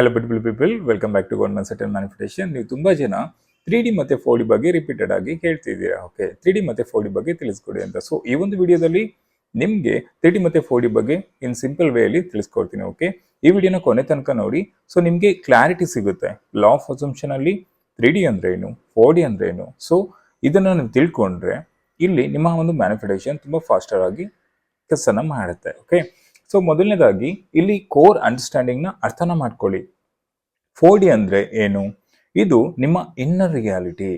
Hello beautiful people, welcome back to golden settle manifestation. ನೀವು ತುಂಬಾ ಜನ 3D ಮತ್ತೆ 4D ಬಗ್ಗೆ ರಿಪೀಟೆಡ್ ಆಗಿ ಹೇಳ್ತಿದ್ದೀರಾ. ಓಕೆ, 3D ಮತ್ತೆ 4D ಬಗ್ಗೆ ತಿಳಿಸ್ಕೊಡಿ ಅಂತ. ಸೊ ಈ ಒಂದು ವಿಡಿಯೋದಲ್ಲಿ ನಿಮಗೆ 3D ಮತ್ತೆ 4D ಬಗ್ಗೆ ಇನ್ ಸಿಂಪಲ್ ವೇ ಅಲ್ಲಿ ತಿಳಿಸ್ಕೊಡ್ತೀನಿ. ಓಕೆ, ಈ ವಿಡಿಯೋನ ಕೊನೆ ತನಕ ನೋಡಿ. ಸೊ ನಿಮಗೆ ಕ್ಲಾರಿಟಿ ಸಿಗುತ್ತೆ. ಲಾ ಆಫ್ ಅಸಂಪ್ಷನ್ ಅಲ್ಲಿ 3D ಅಂದ್ರೆ ಏನು, 4D ಅಂದ್ರೆ ಏನು. ಸೊ ಇದನ್ನ ನೀವು ತಿಳ್ಕೊಂಡ್ರೆ ಇಲ್ಲಿ ನಿಮ್ಮ ಒಂದು ಮ್ಯಾನಿಫೆಸ್ಟೇಷನ್ ತುಂಬಾ ಫಾಸ್ಟರ್ ಆಗಿ ಕೆಲಸನ ಮಾಡುತ್ತೆ. ಓಕೆ, ಸೊ ಮೊದಲನೇದಾಗಿ ಇಲ್ಲಿ ಕೋರ್ ಅಂಡರ್ಸ್ಟ್ಯಾಂಡಿಂಗ್ ನ ಅರ್ಥನ ಮಾಡ್ಕೊಳ್ಳಿ. 4D ಅಂದ್ರೆ ಏನು? ಇದು ನಿಮ್ಮ ಇನ್ನರ್ ರಿಯಾಲಿಟಿ.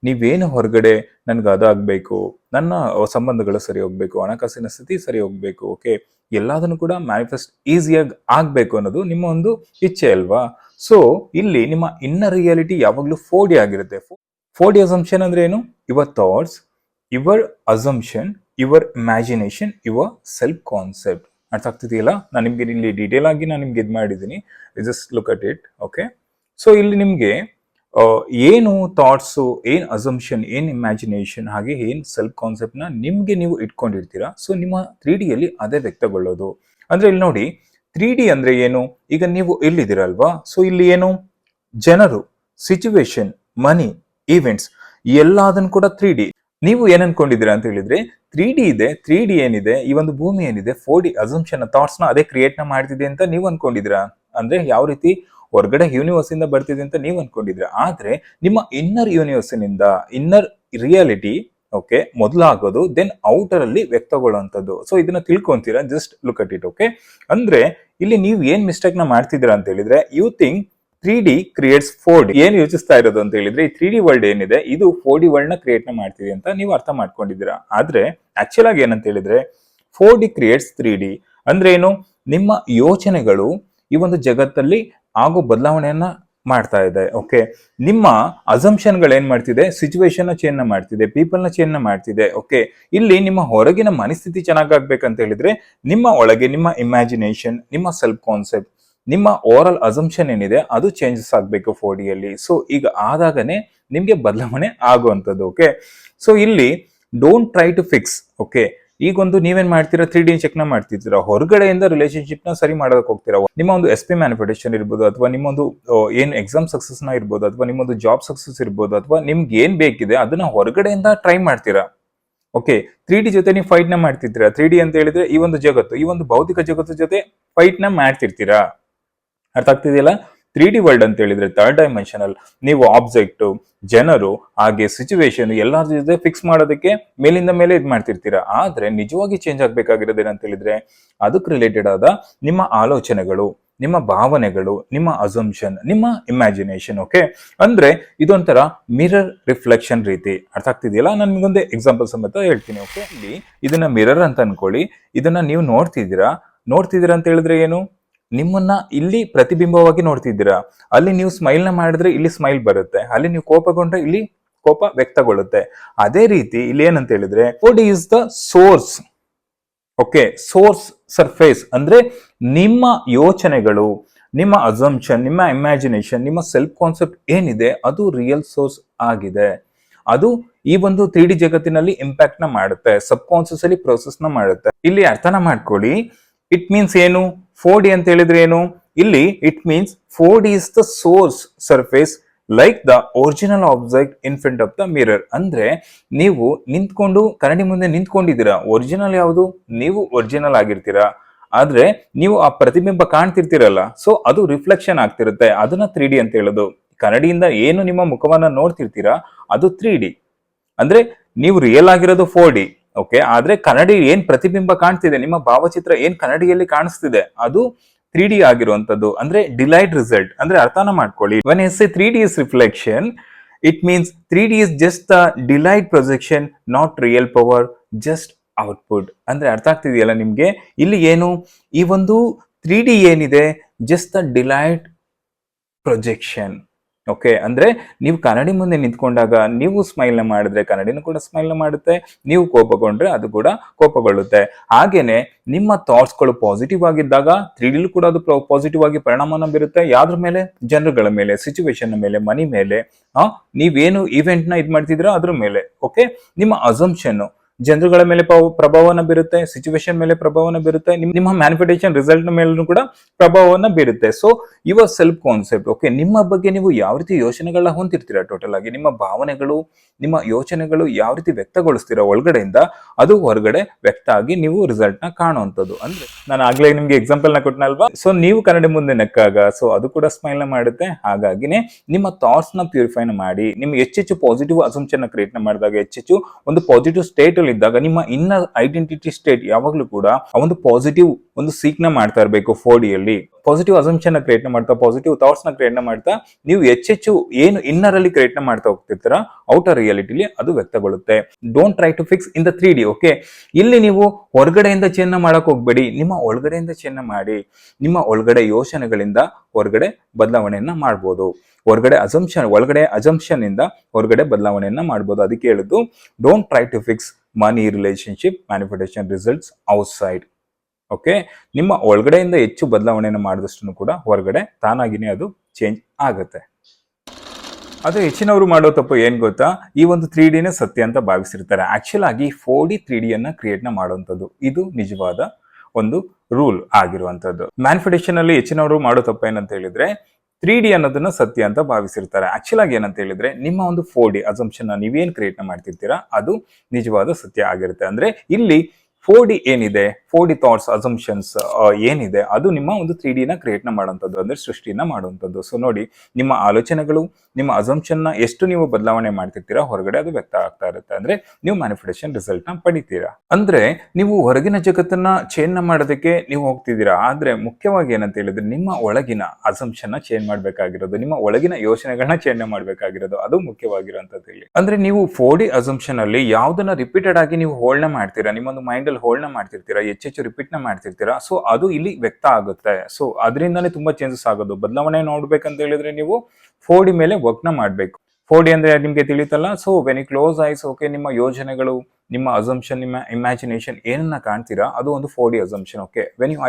ನೀವೇನು ಹೊರಗಡೆ ನನ್ಗೆ ಅದಾಗಬೇಕು, ನನ್ನ ಸಂಬಂಧಗಳು ಸರಿ ಹೋಗ್ಬೇಕು, ಹಣಕಾಸಿನ ಸ್ಥಿತಿ ಸರಿ ಹೋಗ್ಬೇಕು, ಓಕೆ, ಎಲ್ಲದನ್ನು ಕೂಡ ಮ್ಯಾನಿಫೆಸ್ಟ್ ಈಸಿಯಾಗಿ ಆಗ್ಬೇಕು ಅನ್ನೋದು ನಿಮ್ಮ ಒಂದು ಇಚ್ಛೆ ಅಲ್ವಾ? ಸೊ ಇಲ್ಲಿ ನಿಮ್ಮ ಇನ್ನರ್ ರಿಯಾಲಿಟಿ ಯಾವಾಗಲೂ 4D ಆಗಿರುತ್ತೆ. 4D ಅಸಂಪ್ಷನ್ ಅಂದ್ರೆ ಏನು? Your thoughts, your assumption, your imagination, your self concept. ಅರ್ಥ ಆಗ್ತಿದೆಯಲ್ಲ? ನಾನು ನಿಮ್ಗೆ ಇಲ್ಲಿ ಡೀಟೇಲ್ ಆಗಿ ನಾನು ನಿಮ್ಗೆ ಇದು ಮಾಡಿದ್ದೀನಿ. Just look at it. Okay, so ಇಲ್ಲಿ ನಿಮ್ಗೆ ಏನು ಥಾಟ್ಸು, ಏನ್ ಅಸಂಪ್ಷನ್, ಏನ್ ಇಮ್ಯಾಜಿನೇಷನ್, ಹಾಗೆ ಏನ್ ಸೆಲ್ಫ್ ಕಾನ್ಸೆಪ್ಟ್ ನ ನಿಮ್ಗೆ ನೀವು ಇಟ್ಕೊಂಡಿರ್ತೀರಾ. ಸೊ ನಿಮ್ಮ 3D ಯಲ್ಲಿ ಅದೇ ವ್ಯಕ್ತಗೊಳ್ಳೋದು. ಅಂದ್ರೆ ಇಲ್ಲಿ ನೋಡಿ, 3D ಅಂದ್ರೆ ಏನು? ಈಗ ನೀವು ಇಲ್ಲಿದ್ದೀರಲ್ವಾ? ಸೊ ಇಲ್ಲಿ ಏನು? ಜನರು, ಸಿಚುವೇಶನ್, ಮನಿ, ಈವೆಂಟ್ಸ್ ಎಲ್ಲದನ್ನು ಕೂಡ 3D. ನೀವು ಏನ್ ಅನ್ಕೊಂಡಿದ್ದೀರಾ ಅಂತ ಹೇಳಿದ್ರೆ 3D ಇದೆ. 3D ಏನಿದೆ, ಈ ಒಂದು ಭೂಮಿ ಏನಿದೆ, 4D ಅಸಂಪ್ಷನ್ ಥಾಟ್ಸ್ ನ ಅದೇ ಕ್ರಿಯೇಟ್ ನ ಮಾಡ್ತಿದೆ ಅಂತ ನೀವು ಅನ್ಕೊಂಡಿದ್ದೀರಾ. ಅಂದ್ರೆ ಯಾವ ರೀತಿ ಹೊರಗಡೆ ಯೂನಿವರ್ಸ್ ಇಂದ ಬರ್ತಿದೆ ಅಂತ ನೀವು ಅನ್ಕೊಂಡಿದ್ದೀರಾ. ಆದ್ರೆ ನಿಮ್ಮ ಇನ್ನರ್ ಯೂನಿವರ್ಸ್ ನಿಂದ, ಇನ್ನರ್ ರಿಯಾಲಿಟಿ, ಓಕೆ, ಮೊದಲಾಗೋದು, ದೆನ್ ಔಟರ್ ಅಲ್ಲಿ ವ್ಯಕ್ತಗೊಳ್ಳುವಂಥದ್ದು. ಸೊ ಇದನ್ನ ತಿಳ್ಕೊಂತೀರಾ. Just look at it. Okay, ಅಂದ್ರೆ ಇಲ್ಲಿ ನೀವು ಏನ್ ಮಿಸ್ಟೇಕ್ ನ ಮಾಡ್ತಿದ್ದೀರಾ ಅಂತ ಹೇಳಿದ್ರೆ, you think 3D creates 4D. ಏನ್ ಯೋಚಿಸ್ತಾ ಇರೋದು ಅಂತ ಹೇಳಿದ್ರೆ, ಈ 3D ವರ್ಲ್ಡ್ ಏನಿದೆ ಇದು 4D ವರ್ಲ್ಡ್ ನ ಕ್ರಿಯೇಟ್ ನ ಮಾಡ್ತಿದೆ ಅಂತ ನೀವು ಅರ್ಥ ಮಾಡ್ಕೊಂಡಿದ್ದೀರಾ. ಆದ್ರೆ ಆಕ್ಚುಲ್ ಆಗಿ ಏನಂತ ಹೇಳಿದ್ರೆ 4D ಕ್ರಿಯೇಟ್ಸ್ 3D ಅಂದ್ರೆ ಏನು? ನಿಮ್ಮ ಯೋಚನೆಗಳು ಈ ಒಂದು ಜಗತ್ತಲ್ಲಿ ಆಗೋ ಬದಲಾವಣೆಯನ್ನ ಮಾಡ್ತಾ ಇದೆ. ಓಕೆ, ನಿಮ್ಮ ಅಸಂಪ್ಷನ್ ಗಳು ಏನ್ ಮಾಡ್ತಿದೆ? ಸಿಚುವೇಶನ್ ನ ಚೇಂಜ್ ನ ಮಾಡ್ತಿದೆ, ಪೀಪಲ್ ನ ಚೇಂಜ್ ನ ಮಾಡ್ತಿದೆ. ಓಕೆ, ಇಲ್ಲಿ ನಿಮ್ಮ ಹೊರಗಿನ ಮನಸ್ಥಿತಿ ಚೆನ್ನಾಗಾಗ್ಬೇಕಂತ ಹೇಳಿದ್ರೆ ನಿಮ್ಮ ಒಳಗೆ ನಿಮ್ಮ ಇಮ್ಯಾಜಿನೇಷನ್, ನಿಮ್ಮ ಸೆಲ್ಫ್ ಕಾನ್ಸೆಪ್ಟ್, ನಿಮ್ಮ ಓವರ್ ಅಸಂಪ್ಷನ್ ಏನಿದೆ ಅದು ಚೇಂಜಸ್ ಆಗ್ಬೇಕು 4D ಯಲ್ಲಿ. ಸೊ ಈಗ ಆದಾಗನೇ ನಿಮ್ಗೆ ಬದಲಾವಣೆ ಆಗುವಂಥದ್ದು. ಓಕೆ, ಸೊ ಇಲ್ಲಿ don't try to fix. Okay, ಈಗೊಂದು ನೀವೇನ್ ಮಾಡ್ತೀರಾ? 3D ಚೆಕ್ ನ ಮಾಡ್ತಿರ್ತೀರಾ, ಹೊರಗಡೆಯಿಂದ ರಿಲೇಶನ್ಶಿಪ್ ನ ಸರಿ ಮಾಡೋದಕ್ಕೆ ಹೋಗ್ತೀರಾ. ನಿಮ್ಮ ಒಂದು SP ಮ್ಯಾನಿಫೆಸ್ಟೇಷನ್ ಇರ್ಬೋದು, ಅಥವಾ ನಿಮ್ಮೊಂದು ಏನ್ ಎಕ್ಸಾಮ್ ಸಕ್ಸಸ್ ನ ಇರ್ಬೋದು, ಅಥವಾ ನಿಮ್ಮೊಂದು ಜಾಬ್ ಸಕ್ಸಸ್ ಇರ್ಬೋದು, ಅಥವಾ ನಿಮ್ಗೆ ಏನ್ ಬೇಕಿದೆ ಅದನ್ನ ಹೊರಗಡೆಯಿಂದ ಟ್ರೈ ಮಾಡ್ತೀರಾ. ಓಕೆ, 3D ಜೊತೆ ನೀವು ಫೈಟ್ ನ ಮಾಡ್ತಿರ್ತೀರಾ. 3D ಅಂತ ಹೇಳಿದ್ರೆ ಈ ಒಂದು ಜಗತ್ತು, ಈ ಒಂದು ಭೌತಿಕ ಜಗತ್ತು ಜೊತೆ ಫೈಟ್ ನ ಮಾಡ್ತಿರ್ತೀರಾ. ಅರ್ಥ ಆಗ್ತಿದೆಯಲ್ಲ? 3D ವರ್ಲ್ಡ್ ಅಂತ ಹೇಳಿದ್ರೆ ಥರ್ಡ್ ಡೈಮೆನ್ಷನಲ್. ನೀವು ಆಬ್ಜೆಕ್ಟ್, ಜನರು, ಹಾಗೆ ಸಿಚುವೇಶನ್ ಎಲ್ಲರ ಜೊತೆ ಫಿಕ್ಸ್ ಮಾಡೋದಕ್ಕೆ ಮೇಲಿಂದ ಮೇಲೆ ಇದು ಮಾಡ್ತಿರ್ತೀರಾ. ಆದ್ರೆ ನಿಜವಾಗಿ ಚೇಂಜ್ ಆಗ್ಬೇಕಾಗಿರೋದು ಏನಂತ ಹೇಳಿದ್ರೆ ಅದಕ್ಕೆ ರಿಲೇಟೆಡ್ ಆದ ನಿಮ್ಮ ಆಲೋಚನೆಗಳು, ನಿಮ್ಮ ಭಾವನೆಗಳು, ನಿಮ್ಮ ಅಸಂಪ್ಷನ್, ನಿಮ್ಮ ಇಮ್ಯಾಜಿನೇಷನ್. ಓಕೆ, ಅಂದ್ರೆ ಇದೊಂಥರ ಮಿರರ್ ರಿಫ್ಲೆಕ್ಷನ್ ರೀತಿ. ಅರ್ಥ ಆಗ್ತಿದೆಯಲ್ಲ? ನಾನು ನಿಮ್ಗೊಂದು ಎಕ್ಸಾಂಪಲ್ ಸಮೇತ ಹೇಳ್ತೀನಿ. ಓಕೆ, ಇಲ್ಲಿ ಇದನ್ನ ಮಿರರ್ ಅಂತ ಅನ್ಕೊಳ್ಳಿ. ಇದನ್ನ ನೀವು ನೋಡ್ತಿದ್ದೀರಾ ಅಂತ ಹೇಳಿದ್ರೆ ಏನು? ನಿಮ್ಮನ್ನ ಇಲ್ಲಿ ಪ್ರತಿಬಿಂಬವಾಗಿ ನೋಡ್ತಿದ್ದೀರಾ. ಅಲ್ಲಿ ನೀವು ಸ್ಮೈಲ್ ನ ಮಾಡಿದ್ರೆ ಇಲ್ಲಿ ಸ್ಮೈಲ್ ಬರುತ್ತೆ, ಅಲ್ಲಿ ನೀವು ಕೋಪಗೊಂಡ್ರೆ ಇಲ್ಲಿ ಕೋಪ ವ್ಯಕ್ತಗೊಳ್ಳುತ್ತೆ. ಅದೇ ರೀತಿ ಇಲ್ಲಿ ಏನಂತ ಹೇಳಿದ್ರೆ 4D is the source. Okay, source surface ಅಂದ್ರೆ ನಿಮ್ಮ ಯೋಚನೆಗಳು, ನಿಮ್ಮ ಅಸಂಪ್ಷನ್, ನಿಮ್ಮ ಇಮ್ಯಾಜಿನೇಷನ್, ನಿಮ್ಮ ಸೆಲ್ಫ್ ಕಾನ್ಸೆಪ್ಟ್ ಏನಿದೆ ಅದು ರಿಯಲ್ ಸೋರ್ಸ್ ಆಗಿದೆ. ಅದು ಈ ಒಂದು 3D ಜಗತ್ತಿನಲ್ಲಿ ಇಂಪ್ಯಾಕ್ಟ್ ನ ಮಾಡುತ್ತೆ, ಸಬ್ ಕಾನ್ಸಿಯಸ್ ಅಲ್ಲಿ ಪ್ರೋಸೆಸ್ ನ ಮಾಡುತ್ತೆ. ಇಲ್ಲಿ ಅರ್ಥನ ಮಾಡ್ಕೊಳ್ಳಿ. ಇಟ್ ಮೀನ್ಸ್ ಏನು? 4D ಅಂತ ಹೇಳಿದ್ರೆ ಏನು? ಇಲ್ಲಿ it means 4D is the source surface like the original object in front of the mirror. ಅಂದ್ರೆ ನೀವು ನಿಂತ್ಕೊಂಡು ಕನ್ನಡಿ ಮುಂದೆ ನಿಂತ್ಕೊಂಡಿದ್ದೀರಾ. ಒರಿಜಿನಲ್ ಯಾವುದು? ನೀವು ಒರಿಜಿನಲ್ ಆಗಿರ್ತೀರಾ. ಆದ್ರೆ ನೀವು ಆ ಪ್ರತಿಬಿಂಬ ಕಾಣ್ತಿರ್ತೀರಲ್ಲ, ಸೊ ಅದು ರಿಫ್ಲೆಕ್ಷನ್ ಆಗ್ತಿರುತ್ತೆ. ಅದನ್ನ 3D ಅಂತ ಹೇಳೋದು. ಕನ್ನಡಿಯಿಂದ ಏನು ನಿಮ್ಮ ಮುಖವನ್ನ ನೋಡ್ತಿರ್ತೀರಾ ಅದು 3D. ಅಂದ್ರೆ ನೀವು ರಿಯಲ್ ಆಗಿರೋದು 4D. ಓಕೆ, ಆದ್ರೆ ಕನ್ನಡಿ ಏನ್ ಪ್ರತಿಬಿಂಬ ಕಾಣ್ತಿದೆ, ನಿಮ್ಮ ಭಾವಚಿತ್ರ ಏನ್ ಕನ್ನಡಿಯಲ್ಲಿ ಕಾಣಿಸ್ತಿದೆ ಅದು 3D ಆಗಿರುವಂತದ್ದು. ಅಂದ್ರೆ ಡಿಲೈಟ್ ರಿಸಲ್ಟ್. ಅಂದ್ರೆ ಅರ್ಥನ ಮಾಡ್ಕೊಳ್ಳಿ. when I say 3D is reflection, it means 3D is just the delayed projection, not real power, just output. ಅಂದ್ರೆ ಅರ್ಥ ಆಗ್ತಿದೆಯಲ್ಲ ನಿಮ್ಗೆ? ಇಲ್ಲಿ ಏನು? ಈ ಒಂದು 3D ಏನಿದೆ just the delayed projection. Okay, ಅಂದ್ರೆ ನೀವು ಕನ್ನಡಿ ಮುಂದೆ ನಿಂತ್ಕೊಂಡಾಗ ನೀವು ಸ್ಮೈಲ್ ನ ಮಾಡಿದ್ರೆ ಕನ್ನಡಿನೂ ಕೂಡ ಸ್ಮೈಲ್ ನ ಮಾಡುತ್ತೆ, ನೀವು ಕೋಪಗೊಂಡ್ರೆ ಅದು ಕೂಡ ಕೋಪಗೊಳ್ಳುತ್ತೆ. ಹಾಗೇನೆ ನಿಮ್ಮ ಥಾಟ್ಸ್ ಗಳು ಪಾಸಿಟಿವ್ ಆಗಿದ್ದಾಗ 3D ಕೂಡ ಅದು ಪಾಸಿಟಿವ್ ಆಗಿ ಪರಿಣಾಮನ ಬೀರುತ್ತೆ. ಯಾವ್ದ್ರ ಮೇಲೆ? ಜನರುಗಳ ಮೇಲೆ, ಸಿಚುವೇಶನ್ ಮೇಲೆ, ಮನಿ ಮೇಲೆ, ನೀವೇನು ಇವೆಂಟ್ ನ ಇದ್ ಮಾಡ್ತಿದ್ರ ಅದ್ರ ಮೇಲೆ. ಓಕೆ, ನಿಮ್ಮ ಅಸಂಪ್ಷನ್, ಜನರುಗಳ ಮೇಲೆ ಪ್ರಭಾವನ ಬೀರುತ್ತೆ, ಸಿಚುವೇಶನ್ ಮೇಲೆ ಪ್ರಭಾವನ ಬೀರುತ್ತೆ, ನಿಮ್ಮ ಮ್ಯಾನಿಫೆಸ್ಟೇಷನ್ ರಿಸಲ್ಟ್ ಮೇಲೂ ಕೂಡ ಪ್ರಭಾವನ ಬೀರುತ್ತೆ. So your self concept, okay, ನಿಮ್ಮ ಬಗ್ಗೆ ನೀವು ಯಾವ ರೀತಿ ಯೋಚನೆಗಳನ್ನ ಹೊಂದಿರ್ತೀರಾ, ಟೋಟಲ್ ಆಗಿ ನಿಮ್ಮ ಭಾವನೆಗಳು, ನಿಮ್ಮ ಯೋಚನೆಗಳು ಯಾವ ರೀತಿ ವ್ಯಕ್ತಗೊಳಿಸ್ತೀರಾ ಒಳಗಡೆಯಿಂದ, ಅದು ಹೊರಗಡೆ ವ್ಯಕ್ತ ಆಗಿ ನೀವು ರಿಸಲ್ಟ್ ನ ಕಾಣುವಂಥದ್ದು. ಅಂದ್ರೆ ನಾನು ಆಗ್ಲೇ ನಿಮ್ಗೆ ಎಕ್ಸಾಂಪಲ್ ನ ಕೊಟ್ಟನಲ್ವಾ, ಸೊ ನೀವು ಕನ್ನಡ ಮುಂದೆ ನಕ್ಕಾಗ ಸೊ ಅದು ಕೂಡ ಸ್ಮೈಲ್ ನ ಮಾಡುತ್ತೆ. ಹಾಗಾಗಿನೇ ನಿಮ್ಮ ಥಾಟ್ಸ್ ನ ಪ್ಯೂರಿಫೈ ಮಾಡಿ, ನಿಮ್ಗೆ ಹೆಚ್ಚೆಚ್ಚು ಪಾಸಿಟಿವ್ ಅಸಂಪ್ಷನ್ ಕ್ರಿಯೇಟ್ ಮಾಡಿದಾಗ, ಹೆಚ್ಚೆಚ್ಚು ಒಂದು ಪಾಸಿಟಿವ್ ಸ್ಟೇಟ್ ಅಲ್ಲಿ ಇದ್ದಾಗ, ನಿಮ್ಮ ಇನ್ನರ್ ಐಡೆಂಟಿಟಿ ಸ್ಟೇಟ್ ಯಾವಾಗ್ಲೂ ಕೂಡ ಒಂದು ಪಾಸಿಟಿವ್ ಒಂದು ಸೀಕ್ ನ ಮಾಡ್ತಾ ಇರಬೇಕು. 4D ಅಲ್ಲಿ ಪಾಸಿಟಿವ್ ಅಸಂಪ್ಷನ್ ಕ್ರಿಯೇಟ್ ಮಾಡ್ತಾ, ಪಾಸಿಟಿವ್ ಥಾಟ್ಸ್ ನ ಕ್ರಿಯೇಟ್ ಮಾಡ್ತಾ, ನೀವು ಹೆಚ್ಚೆಚ್ಚು ಏನು ಇನ್ನರ್ ಅಲ್ಲಿ ಕ್ರಿಯೇಟ್ ಮಾಡ್ತಾ ಹೋಗ್ತಿರ್ತೀರಾ, ಔಟರ್ ರಿಯಾಲಿಟಿಲಿ ಅದು ವ್ಯಕ್ತಗೊಳ್ಳುತ್ತೆ. Don't try to fix in the 3D. Okay, ಇಲ್ಲಿ ನೀವು ಹೊರಗಡೆಯಿಂದ ಚೇಂಜ್ ಮಾಡಕ್ ಹೋಗ್ಬೇಡಿ, ನಿಮ್ಮ ಒಳಗಡೆಯಿಂದ ಚೇಂಜ್ ಮಾಡಿ. ನಿಮ್ಮ ಒಳಗಡೆ ಯೋಚನೆಗಳಿಂದ ಹೊರಗಡೆ ಬದಲಾವಣೆಯನ್ನ ಮಾಡ್ಬೋದು. ಒಳಗಡೆ ಅಸಂಪ್ಷನ್ ಇಂದ ಹೊರಗಡೆ ಬದಲಾವಣೆಯನ್ನ ಮಾಡ್ಬೋದು. ಅದಕ್ಕೆ ಹೇಳುದು, don't try to fix money, relationship, manifestation results outside. Okay, ನಿಮ್ಮ ಒಳಗಡೆಯಿಂದ ಹೆಚ್ಚು ಬದಲಾವಣೆಯನ್ನು ಮಾಡಿದಷ್ಟು ಕೂಡ ಹೊರಗಡೆ ತಾನಾಗಿನೇ ಅದು ಚೇಂಜ್ ಆಗುತ್ತೆ. ಅದು ಹೆಚ್ಚಿನವರು ಮಾಡೋ ತಪ್ಪು ಏನ್ ಗೊತ್ತಾ, ಈ ಒಂದು 3D ಸತ್ಯ ಅಂತ ಭಾವಿಸಿರ್ತಾರೆ. ಆಕ್ಚುಲ್ ಆಗಿ 4D 3D ಕ್ರಿಯೇಟ್ ಮಾಡುವಂಥದ್ದು, ಇದು ನಿಜವಾದ ಒಂದು ರೂಲ್ ಆಗಿರುವಂತದ್ದು. ಮ್ಯಾನಿಫೆಸ್ಟೇಷನ್ ಅಲ್ಲಿ ಹೆಚ್ಚಿನವರು ಮಾಡೋ ತಪ್ಪು ಏನಂತ ಹೇಳಿದ್ರೆ, 3D ಅನ್ನೋದನ್ನ ಸತ್ಯ ಅಂತ ಭಾವಿಸಿರ್ತಾರೆ. ಆಕ್ಚುಲ್ ಆಗಿ ಏನಂತ ಹೇಳಿದ್ರೆ, ನಿಮ್ಮ ಒಂದು 4D ಅಸಂಪ್ಷನ್ ನೀವೇನ್ ಕ್ರಿಯೇಟ್ ಮಾಡ್ತಿರ್ತೀರಾ ಅದು ನಿಜವಾದ ಸತ್ಯ ಆಗಿರುತ್ತೆ. ಅಂದ್ರೆ ಇಲ್ಲಿ 4D ಏನಿದೆ, 4D ಥಾಟ್ಸ್ ಅಸಂಪ್ಷನ್ಸ್ ಏನಿದೆ, ಅದು ನಿಮ್ಮ ಒಂದು 3D ಕ್ರಿಯೇಟ್ ಮಾಡುವಂಥದ್ದು, ಅಂದ್ರೆ ಸೃಷ್ಟಿನ ಮಾಡುವಂಥದ್ದು. ಸೊ ನೋಡಿ, ನಿಮ್ಮ ಆಲೋಚನೆಗಳು, ನಿಮ್ಮ ಅಸಂಪ್ಷನ್ ಎಷ್ಟು ನೀವು ಬದಲಾವಣೆ ಮಾಡ್ತಿರ್ತೀರಾ, ಹೊರಗಡೆ ಅದು ವ್ಯಕ್ತ ಆಗ್ತಾ ಇರುತ್ತೆ. ಅಂದ್ರೆ ನೀವು ಮ್ಯಾನಿಫೆಸ್ಟೇಷನ್ ರಿಸಲ್ಟ್ ನ ಪಡಿತೀರಾ. ಅಂದ್ರೆ ನೀವು ಹೊರಗಿನ ಜಗತ್ತನ್ನ ಚೇಂಜ್ ಮಾಡೋದಕ್ಕೆ ನೀವು ಹೋಗ್ತಿದ್ದೀರಾ. ಆದ್ರೆ ಮುಖ್ಯವಾಗಿ ಏನಂತ ಹೇಳಿದ್ರೆ, ನಿಮ್ಮ ಒಳಗಿನ ಅಸಂಪ್ಷನ್ ಚೇಂಜ್ ಮಾಡ್ಬೇಕಾಗಿರೋದು, ನಿಮ್ಮ ಒಳಗಿನ ಯೋಚನೆಗಳನ್ನ ಚೇಂಜ್ ಮಾಡ್ಬೇಕಾಗಿರೋದು, ಅದು ಮುಖ್ಯವಾಗಿರುವಂತದ್ದು ಇಲ್ಲಿ. ಅಂದ್ರೆ ನೀವು 4D ಅಸಂಪ್ಷನ್ ಅಲ್ಲಿ ಯಾವ್ದನ್ನ ರಿಪೀಟೆಡ್ ಆಗಿ ನೀವು ಹೋಲ್ಡ್ ಮಾಡ್ತೀರಾ, ನಿಮ್ಮೊಂದು ಮೈಂಡ್ ಹೋಲ್ಡ್ ಮಾಡ್ತಿರ್ತೀರಾ, ಹೆಚ್ಚೆಚ್ಚು ರಿಪೀಟ್ ಮಾಡ್ತಿರ್ತೀರಾ, ಸೊ ಅದು ಇಲ್ಲಿ ವ್ಯಕ್ತ ಆಗುತ್ತೆ. ಸೊ ಅದರಿಂದಾನೇ ತುಂಬಾ ಚೇಂಜಸ್ ಆಗೋದು. ಬದಲಾವಣೆ ನೋಡ್ಬೇಕಂತ ಹೇಳಿದ್ರೆ ನೀವು 4D ಮೇಲೆ ವರ್ಕ್ ನ ಮಾಡ್ಬೇಕು. 4D ಅಂದ್ರೆ ನಿಮ್ಗೆ ತಿಳಿತಲ್ಲ. So when you close eyes, okay, ನಿಮ್ಮ ಯೋಜನೆಗಳು, ನಿಮ್ಮ ಅಸಂಪ್ಷನ್, ನಿಮ್ಮ ಇಮ್ಯಾಜಿನೇಷನ್ ಏನನ್ನ ಕಾಣ್ತೀರಾ, ಅದು ಒಂದು 4D assumption. Okay, when you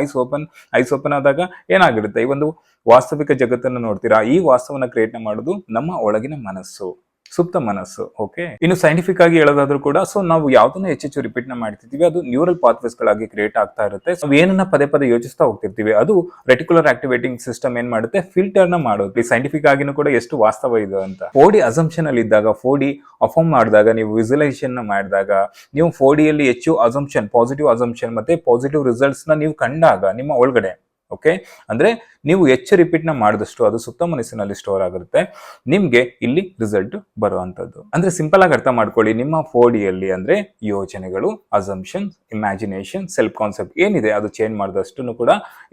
eyes open ಆದಾಗ ಏನಾಗಿರುತ್ತೆ, ಈ ಒಂದು ವಾಸ್ತವಿಕ ಜಗತ್ತನ್ನು ನೋಡ್ತೀರಾ. ಈ ವಾಸ್ತವನ ಕ್ರಿಯೇಟ್ ಮಾಡೋದು ನಮ್ಮ ಒಳಗಿನ ಮನಸ್ಸು, ಸುಪ್ತ ಮನಸ್ಸು. ಓಕೆ, ಇನ್ನು ಸೈಂಟಿಫಿಕ್ ಆಗಿ ಹೇಳೋದಾದ್ರೂ ಕೂಡ, ಸೊ ನಾವು ಯಾವ್ದನ್ನ ಹೆಚ್ಚೆಚ್ಚು ರಿಪೀಟ್ ಮಾಡ್ತಿರ್ತೀವಿ, ಅದು ನ್ಯೂರಲ್ ಪಾತ್ವೇಸ್ ಗಳಾಗಿ ಕ್ರಿಯೇಟ್ ಆಗ್ತಾ ಇರುತ್ತೆ. ನಾವು ಏನನ್ನ ಪದೇ ಪದೇ ಯೋಚಿಸ್ತಾ ಹೋಗ್ತಿರ್ತೀವಿ, ಅದು ರೆಟಿಕ್ಯುಲರ್ ಆಕ್ಟಿವೇಟಿಂಗ್ ಸಿಸ್ಟಮ್ ಏನ್ ಮಾಡುತ್ತೆ, ಫಿಲ್ಟರ್ ನ ಮಾಡೋದು. ಸೈಂಟಿಫಿಕ್ ಆಗಿನೂ ಕೂಡ ಎಷ್ಟು ವಾಸ್ತವ ಇದೆ ಅಂತ. 4D ಅಸಂಪ್ಷನ್ ಅಲ್ಲಿ ಇದ್ದಾಗ, 4D ಅಫರ್ಮ್ ಮಾಡಿದಾಗ, ನೀವು ವಿಜುವಲೈಸೇಷನ್ ಮಾಡಿದಾಗ, ನೀವು 4D ಅಲ್ಲಿ ಹೆಚ್ಚು ಅಸಂಪ್ಷನ್, ಪಾಸಿಟಿವ್ ಅಸಂಪ್ಷನ್ ಮತ್ತೆ ಪಾಸಿಟಿವ್ ರಿಸಲ್ಟ್ಸ್ ನ ನೀವು ಕಂಡಾಗ ನಿಮ್ಮ ಒಳಗಡೆ, ಓಕೆ, ಅಂದ್ರೆ ನೀವು ಹೆಚ್ಚು ರಿಪೀಟ್ ಮಾಡಿದಷ್ಟು ಅದು ಸುತ್ತ ಮನಸ್ಸಿನಲ್ಲಿ ಸ್ಟೋರ್ ಆಗಿರುತ್ತೆ, ನಿಮ್ಗೆ ಇಲ್ಲಿ ರಿಸಲ್ಟ್ ಬರುವಂತದ್ದು. ಅಂದ್ರೆ ಸಿಂಪಲ್ ಆಗಿ ಅರ್ಥ ಮಾಡ್ಕೊಳ್ಳಿ, ನಿಮ್ಮ 4D ಅಲ್ಲಿ ಅಂದ್ರೆ ಯೋಚನೆಗಳು, ಅಸಂಪ್ಷನ್, ಇಮ್ಯಾಜಿನೇಷನ್, ಸೆಲ್ಫ್ ಕಾನ್ಸೆಪ್ಟ್ ಏನಿದೆ, ಅದು ಚೇಂಜ್ ಮಾಡಿದಷ್ಟು ಕೂಡ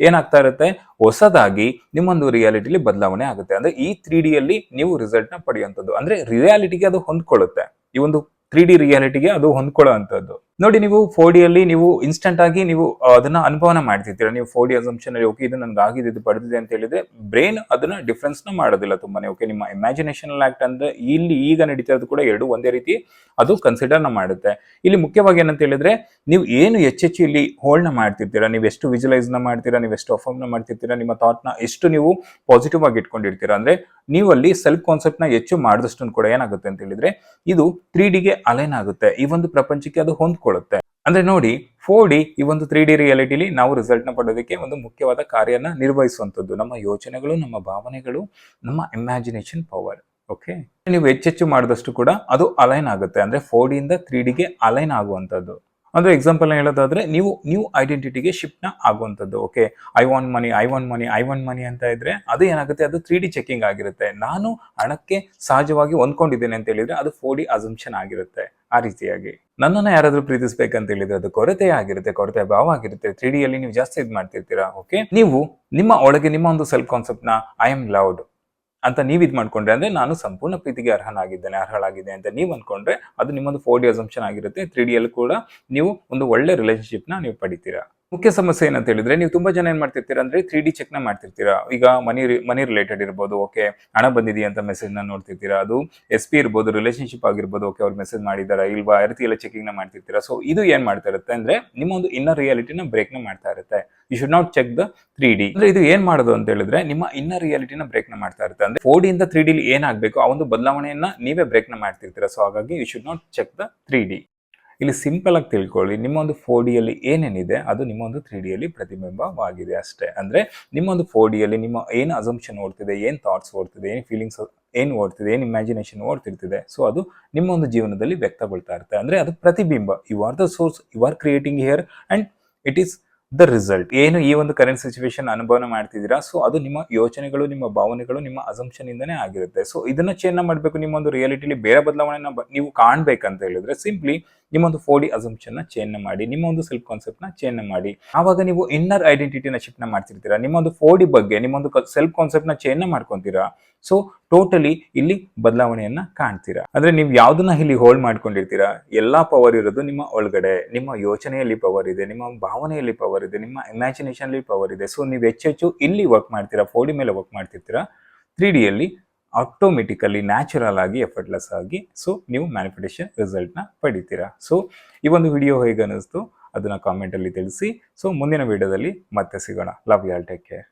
ಏನಾಗ್ತಾ ಇರುತ್ತೆ, ಹೊಸದಾಗಿ ನಿಮ್ಮೊಂದು ರಿಯಾಲಿಟಿಲಿ ಬದಲಾವಣೆ ಆಗುತ್ತೆ. ಅಂದ್ರೆ ಈ 3D ಅಲ್ಲಿ ನೀವು ರಿಸಲ್ಟ್ ನ ಪಡೆಯುವಂಥದ್ದು, ಅಂದ್ರೆ ರಿಯಾಲಿಟಿಗೆ ಅದು ಹೊಂದ್ಕೊಳ್ಳುತ್ತೆ. ಈ ಒಂದು 3D ರಿಯಾಲಿಟಿಗೆ ಅದು ಹೊಂದ್ಕೊಳ್ಳೋ ಅಂತದ್ದು. ನೋಡಿ, ನೀವು 4D ಅಲ್ಲಿ ನೀವು ಇನ್ಸ್ಟೆಂಟ್ ಆಗಿ ನೀವು ಅದನ್ನ ಅನುಭವನ ಮಾಡ್ತಿರ್ತೀರಾ. ನೀವು 4D ಅಸಂಪ್ಷನ್ ಅಲ್ಲಿ, ಓಕೆ, ಇದು ನನ್ಗೆ ಆಗಿದೆ, ಇದು ಪಡೆದಿದೆ ಅಂತ ಹೇಳಿದ್ರೆ, ಬ್ರೈನ್ ಅದನ್ನ ಡಿಫ್ರೆನ್ಸ್ ನ ಮಾಡೋದಿಲ್ಲ ತುಂಬಾನೇ. ಓಕೆ, ನಿಮ್ಮ ಇಮ್ಯಾಜಿನೇಷನಲ್ ಆಕ್ಟ್ ಅಂದ್ರೆ ಇಲ್ಲಿ ಈಗ ನಡೀತಾ ಇರೋದು ಕೂಡ ಎರಡು ಒಂದೇ ರೀತಿ ಅದು ಕನ್ಸಿಡರ್ ನ ಮಾಡುತ್ತೆ. ಇಲ್ಲಿ ಮುಖ್ಯವಾಗಿ ಏನಂತ ಹೇಳಿದ್ರೆ, ನೀವು ಏನು ಹೆಚ್ಚೆಚ್ಚು ಇಲ್ಲಿ ಹೋಲ್ಡ್ ನ ಮಾಡ್ತಿರ್ತೀರಾ, ನೀವು ಎಷ್ಟು ವಿಜುವಲೈಸ್ ನ ಮಾಡ್ತೀರಾ, ನೀವು ಎಷ್ಟು ಅಫರ್ಮ್ ನ ಮಾಡ್ತಿರ್ತೀರಾ, ನಿಮ್ಮ ಥಾಟ್ ನ ಎಷ್ಟು ನೀವು ಪಾಸಿಟಿವ್ ಆಗಿ ಇಟ್ಕೊಂಡಿರ್ತೀರಾ, ಅಂದ್ರೆ ನೀವು ಅಲ್ಲಿ ಸೆಲ್ಫ್ ಕಾನ್ಸೆಪ್ಟ್ ನ ಹೆಚ್ಚು ಮಾಡಿದಷ್ಟು ಕೂಡ ಏನಾಗುತ್ತೆ ಅಂತ ಹೇಳಿದ್ರೆ, ಇದು 3D ಗೆ ಅಲೈನ್ ಆಗುತ್ತೆ, ಈ ಒಂದು ಪ್ರಪಂಚಕ್ಕೆ ಅದು ಹೊಂದ್ಕೊಳ್ಳುತ್ತೆ. ಅಂದ್ರೆ ನೋಡಿ, 4D ಈ ಒಂದು 3D ರಿಯಾಲಿಟಿಲಿ ನಾವು ರಿಸಲ್ಟ್ ನ ಪಡೋದಕ್ಕೆ ಒಂದು ಮುಖ್ಯವಾದ ಕಾರ್ಯನ ನಿರ್ವಹಿಸುವಂತದ್ದು ನಮ್ಮ ಯೋಚನೆಗಳು, ನಮ್ಮ ಭಾವನೆಗಳು, ನಮ್ಮ ಇಮ್ಯಾಜಿನೇಷನ್ ಪವರ್. ಓಕೆ, ನೀವು ಹೆಚ್ಚೆಚ್ಚು ಮಾಡಿದಷ್ಟು ಕೂಡ ಅದು ಅಲೈನ್ ಆಗುತ್ತೆ. ಅಂದ್ರೆ 4D ಇಂದ 3D ಗೆ ಅಲೈನ್ ಆಗುವಂತದ್ದು. ಅಂದ್ರೆ ಎಕ್ಸಾಂಪಲ್ ಹೇಳೋದಾದ್ರೆ, ನೀವು ನ್ಯೂ ಐಡೆಂಟಿಟಿಗೆ ಶಿಫ್ಟ್ ನ ಆಗುವಂತದ್ದು. ಓಕೆ, ಐ ವಾಂಟ್ ಮನಿ ಅಂತ ಇದ್ರೆ ಅದು ಏನಾಗುತ್ತೆ, ಅದು 3D ಚೆಕಿಂಗ್ ಆಗಿರುತ್ತೆ. ನಾನು ಹಣಕ್ಕೆ ಸಹಜವಾಗಿ ಹೊಂದ್ಕೊಂಡಿದ್ದೇನೆ ಅಂತ ಹೇಳಿದ್ರೆ ಅದು 4D ಅಸಂಪ್ಷನ್ ಆಗಿರುತ್ತೆ. ಆ ರೀತಿಯಾಗಿ ನನ್ನನ್ನ ಯಾರಾದ್ರೂ ಪ್ರೀತಿಸ್ಬೇಕಂತ ಹೇಳಿದ್ರೆ ಅದು ಕೊರತೆ ಆಗಿರುತ್ತೆ, ಕೊರತೆ ಭಾವ ಆಗಿರುತ್ತೆ. 3D ಅಲ್ಲಿ ನೀವು ಜಾಸ್ತಿ ಇದು ಮಾಡ್ತಿರ್ತೀರಾ. ಓಕೆ, ನೀವು ನಿಮ್ಮ ಒಳಗೆ ನಿಮ್ಮ ಒಂದು ಸೆಲ್ಫ್ ಕಾನ್ಸೆಪ್ಟ್ ನ ಐ ಆಮ್ ಲವ್ಡ್ ಅಂತ ನೀವು ಇದು ಮಾಡ್ಕೊಂಡ್ರೆ, ಅಂದ್ರೆ ನಾನು ಸಂಪೂರ್ಣ ಪ್ರೀತಿಗೆ ಅರ್ಹಳಾಗಿದ್ದೇನೆ ಅಂತ ನೀವು ಅನ್ಕೊಂಡ್ರೆ, ಅದು ನಿಮ್ಮೊಂದು 4D ಅಸಂಪ್ಷನ್ ಆಗಿರುತ್ತೆ. 3D ಅಲ್ಲಿ ಕೂಡ ನೀವು ಒಂದು ಒಳ್ಳೆ ರಿಲೇಶನ್ಶಿಪ್ ನ ನೀವು ಪಡಿತೀರಾ. ಮುಖ್ಯ ಸಮಸ್ಯೆ ಏನಂತ ಹೇಳಿದ್ರೆ, ನೀವು ತುಂಬಾ ಜನ ಏನ್ ಮಾಡ್ತಿರ್ತೀರಾ ಅಂದ್ರೆ 3D ಚೆಕ್ ನ ಮಾಡ್ತಿರ್ತೀರಾ. ಈಗ ಮನಿ ರಿಲೇಟೆಡ್ ಇರ್ಬೋದು, ಓಕೆ, ಹಣ ಬಂದಿದೆಯಾ ಅಂತ ಮೆಸೇಜ್ ನ ನೋಡ್ತಿರ್ತೀರಾ. ಅದು SP ಇರ್ಬೋದು, ರಿಲೇಶನ್ಶಿಪ್ ಆಗಿರ್ಬೋದು, ಓಕೆ, ಅವ್ರು ಮೆಸೇಜ್ ಮಾಡಿದಾರಾ ಇಲ್ವಾ, ಆ ರೀತಿ ಎಲ್ಲ ಚೆಕಿಂಗ್ ನ ಮಾಡ್ತಿರ್ತೀರಾ. ಸೊ ಇದು ಏನ್ ಮಾಡ್ತಾ ಇರುತ್ತೆ ಅಂದ್ರೆ, ನಿಮ್ಮ ಒಂದು ಇನ್ನರ್ ರಿಯಾಲಿಟಿನ ಬ್ರೇಕ್ ನ ಮಾಡ್ತಾ ಇರುತ್ತೆ. You should not check the 3D. ಅಂದ್ರೆ ಇದು ಏನ್ ಮಾಡೋದು ಅಂತ ಹೇಳಿದ್ರೆ, ನಿಮ್ಮ ಇನ್ನರ್ ರಿಯಾಲಿಟಿನ ಬ್ರೇಕ್ ನ ಮಾಡ್ತಾ ಇರುತ್ತೆ. ಅಂದ್ರೆ 4D ಇಂದ 3D ಏನಾಗಬೇಕು ಆ ಒಂದು ಬದಲಾವಣೆಯನ್ನ ನೀವೇ ಬ್ರೇಕ್ ನ ಮಾಡ್ತಿರ್ತೀರಾ. ಸೊ ಹಾಗಾಗಿ you should not check the 3D. ಇಲ್ಲಿ ಸಿಂಪಲ್ ಆಗಿ ತಿಳ್ಕೊಳ್ಳಿ, ನಿಮ್ಮ ಒಂದು 4Dಯಲ್ಲಿ ಏನೇನಿದೆ ಅದು ನಿಮ್ಮ ಒಂದು 3Dಯಲ್ಲಿ ಪ್ರತಿಬಿಂಬವಾಗಿದೆ ಅಷ್ಟೇ. ಅಂದರೆ ನಿಮ್ಮ ಒಂದು 4Dಯಲ್ಲಿ ನಿಮ್ಮ ಏನು ಅಸಂಪ್ಷನ್ ಓಡ್ತಿದೆ, ಏನು ಥಾಟ್ಸ್ ಓಡ್ತಿದೆ, ಏನು ಫೀಲಿಂಗ್ಸ್ ಏನು ಓಡ್ತಿದೆ, ಏನು ಇಮ್ಯಾಜಿನೇಷನ್ ಓಡ್ತಿರ್ತಿದೆ, ಸೊ ಅದು ನಿಮ್ಮ ಒಂದು ಜೀವನದಲ್ಲಿ ವ್ಯಕ್ತಗೊಳ್ತಾ ಇರುತ್ತೆ. ಅಂದರೆ ಅದು ಪ್ರತಿಬಿಂಬ. You are the source, you are creating here and it is the result. ಏನು ಈ ಒಂದು ಕರೆಂಟ್ ಸಿಚುವೇಶನ್ ಅನುಭವನ ಮಾಡ್ತಿದ್ದೀರಾ, ಸೊ ಅದು ನಿಮ್ಮ ಯೋಚನೆಗಳು, ನಿಮ್ಮ ಭಾವನೆಗಳು, ನಿಮ್ಮ ಅಸಂಪ್ಷನ್ ಇಂದನೇ ಆಗಿರುತ್ತೆ. ಸೊ ಇದನ್ನ ಚೇಂಜ್ ಮಾಡಬೇಕು, ನಿಮ್ಮ ಒಂದು ರಿಯಾಲಿಟಿಲಿ ಬೇರೆ ಬದಲಾವಣೆನ ನೀವು ಕಾಣ್ಬೇಕಂತ ಹೇಳಿದ್ರೆ ಸಿಂಪ್ಲಿ ನಿಮ್ಮ ಒಂದು 4D ಅಸಂಪ್ಷನ್ ನ ಚೇಂಜ್ ಮಾಡಿ, ನಿಮ್ಮ ಒಂದು ಸೆಲ್ಫ್ ಕಾನ್ಸೆಪ್ಟ್ ನ ಚೇಂಜ್ ಮಾಡಿ. ಆವಾಗ ನೀವು ಇನ್ನರ್ ಐಡೆಂಟಿಟಿನ ಶಿಫ್ಟ್ ನ ಮಾಡ್ತಿರ್ತೀರಾ, ನಿಮ್ಮ ಒಂದು 4D ಬಗ್ಗೆ ನಿಮ್ಮ ಒಂದು ಸೆಲ್ಫ್ ಕಾನ್ಸೆಪ್ಟ್ ನ ಚೇಂಜ್ ಮಾಡ್ಕೊಂತೀರಾ. ಸೊ ಟೋಟಲಿ ಇಲ್ಲಿ ಬದಲಾವಣೆಯನ್ನ ಕಾಣ್ತೀರಾ. ಅಂದ್ರೆ ನೀವು ಯಾವ್ದನ್ನ ಇಲ್ಲಿ ಹೋಲ್ಡ್ ಮಾಡ್ಕೊಂಡಿರ್ತೀರಾ, ಎಲ್ಲಾ ಪವರ್ ಇರೋದು ನಿಮ್ಮ ಒಳಗಡೆ. ನಿಮ್ಮ ಯೋಚನೆಯಲ್ಲಿ ಪವರ್ ಇದೆ, ನಿಮ್ಮ ಭಾವನೆಯಲ್ಲಿ ಪವರ್ ಇದೆ, ನಿಮ್ಮ ಇಮ್ಯಾಜಿನೇಷನ್ ಅಲ್ಲಿ ಪವರ್ ಇದೆ. ಸೊ ನೀವು ಹೆಚ್ಚೆಚ್ಚು ಇಲ್ಲಿ ವರ್ಕ್ ಮಾಡ್ತೀರಾ, 4D ಮೇಲೆ ವರ್ಕ್ ಮಾಡ್ತಿರ್ತೀರಾ. 3Dಯಲ್ಲಿ ಆಟೋಮೆಟಿಕಲಿ ನ್ಯಾಚುರಲ್ ಆಗಿ ಎಫರ್ಟ್ಲೆಸ್ ಆಗಿ ಸೊ ನೀವು ಮ್ಯಾನಿಫೆಸ್ಟೇಷನ್ ರಿಸಲ್ಟ್ ನ ಪಡಿತೀರಾ. ಸೊ ಈ ಒಂದು ವಿಡಿಯೋ ಹೇಗೆ ಅನಿಸ್ತು ಅದನ್ನ ಕಾಮೆಂಟ್ ಅಲ್ಲಿ ತಿಳಿಸಿ. ಸೊ ಮುಂದಿನ ವಿಡಿಯೋದಲ್ಲಿ ಮತ್ತೆ ಸಿಗೋಣ. Love you all, take care.